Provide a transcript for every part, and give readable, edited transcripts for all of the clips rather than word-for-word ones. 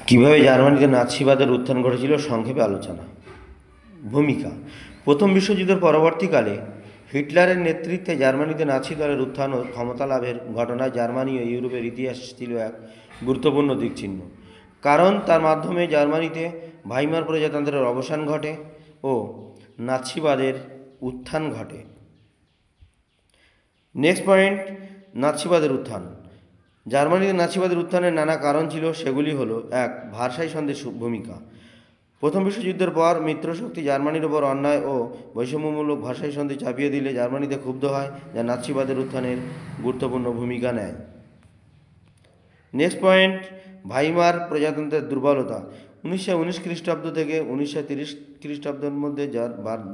কিভাবে জার্মানিতে নাৎসিবাদের উত্থান ঘটেছিল সংক্ষেপে আলোচনা। ভূমিকা। প্রথম বিশ্বযুদ্ধের পরবর্তীকালে হিটলারের নেতৃত্বে জার্মানিতে নাৎসি দলের উত্থান ও ক্ষমতা লাভের ঘটনায় জার্মানি ও ইউরোপের ইতিহাস ছিল এক গুরুত্বপূর্ণ দিকচিহ্ন, কারণ তার মাধ্যমে জার্মানিতে ভাইমার প্রজাতন্ত্রের অবসান ঘটে ও নাৎসিবাদের উত্থান ঘটে। নেক্সট পয়েন্ট, নাৎসিবাদের উত্থান। জার্মানিতে নাৎসিবাদের উত্থানের নানা কারণ ছিল, সেগুলি হলো: এক, ভার্সাই সন্ধির ভূমিকা। প্রথম বিশ্বযুদ্ধের পর মিত্রশক্তি জার্মানির ওপর অন্যায় ও বৈষম্যমূলক ভার্সাই সন্ধি চাপিয়ে দিলে জার্মানিতে ক্ষুব্ধ হয়, যা নাৎসিবাদের উত্থানের গুরুত্বপূর্ণ ভূমিকা নেয়। নেক্সট পয়েন্ট, ভাইমার প্রজাতন্ত্রের দুর্বলতা। 1919 খ্রিস্টাব্দ থেকে 1930 খ্রিস্টাব্দের মধ্যে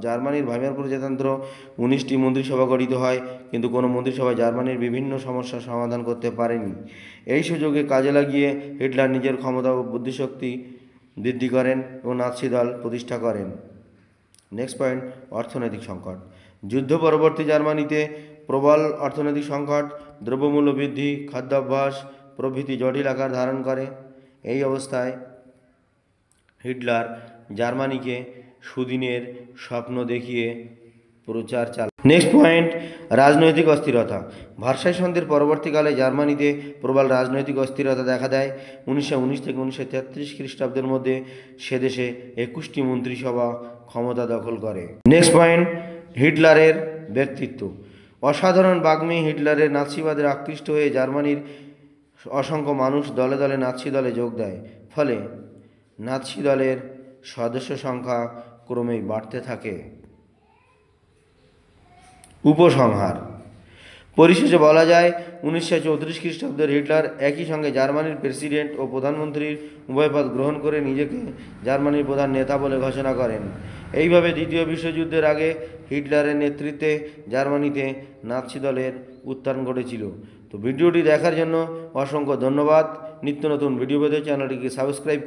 জার্মানির ভাইমার প্রজাতন্ত্র 19টি মন্ত্রিসভা গঠিত হয়, কিন্তু কোনো মন্ত্রিসভা জার্মানির বিভিন্ন সমস্যার সমাধান করতে পারেনি। এই সুযোগে কাজে লাগিয়ে হিটলার নিজের ক্ষমতা ও বুদ্ধিশক্তি বৃদ্ধি করেন এবং নাৎসি দল প্রতিষ্ঠা করেন। নেক্সট পয়েন্ট, অর্থনৈতিক সংকট। যুদ্ধ পরবর্তী জার্মানিতে প্রবল অর্থনৈতিক সংকট, দ্রব্যমূল্য বৃদ্ধি, খাদ্যাভ্যাস প্রভৃতি জটিল আকার ধারণ করে। এই অবস্থায় হিটলার জার্মানিকে সুদিনের স্বপ্ন দেখিয়ে প্রচার চালান। নেক্সট পয়েন্ট, রাজনৈতিক অস্থিরতা। ভার্সাই সন্ধির পরবর্তীকালে জার্মানিতে প্রবল রাজনৈতিক অস্থিরতা দেখা দেয়। 1919 থেকে 1933 খ্রিস্টাব্দের মধ্যে সেদেশে 21টি মন্ত্রিসভা ক্ষমতা দখল করে। নেক্সট পয়েন্ট, হিটলারের ব্যক্তিত্ব। অসাধারণ বাগ্মী হিটলারের নাৎসিবাদে আকৃষ্ট হয়ে জার্মানির অসংখ্য মানুষ দলে দলে নাৎসি দলে যোগ দেয়, ফলে নাৎসি দলের সদস্য সংখ্যা ক্রমেই বাড়তে থাকে। উপসংহার। পরিশেষে বলা যায়, 1934 খ্রিস্টাব্দের হিটলার একই সঙ্গে জার্মানির প্রেসিডেন্ট ও প্রধানমন্ত্রীর উভয় পদ গ্রহণ করে নিজেকে জার্মানির প্রধান নেতা বলে ঘোষণা করেন। এইভাবে দ্বিতীয় বিশ্বযুদ্ধের আগে হিটলারের নেতৃত্বে জার্মানিতে নাৎসি দলের উত্থান ঘটেছিল। তো ভিডিওটি দেখার জন্য অসংখ্য ধন্যবাদ। নিত্য নতুন ভিডিও পেতে চ্যানেলটিকে সাবস্ক্রাইব করুন।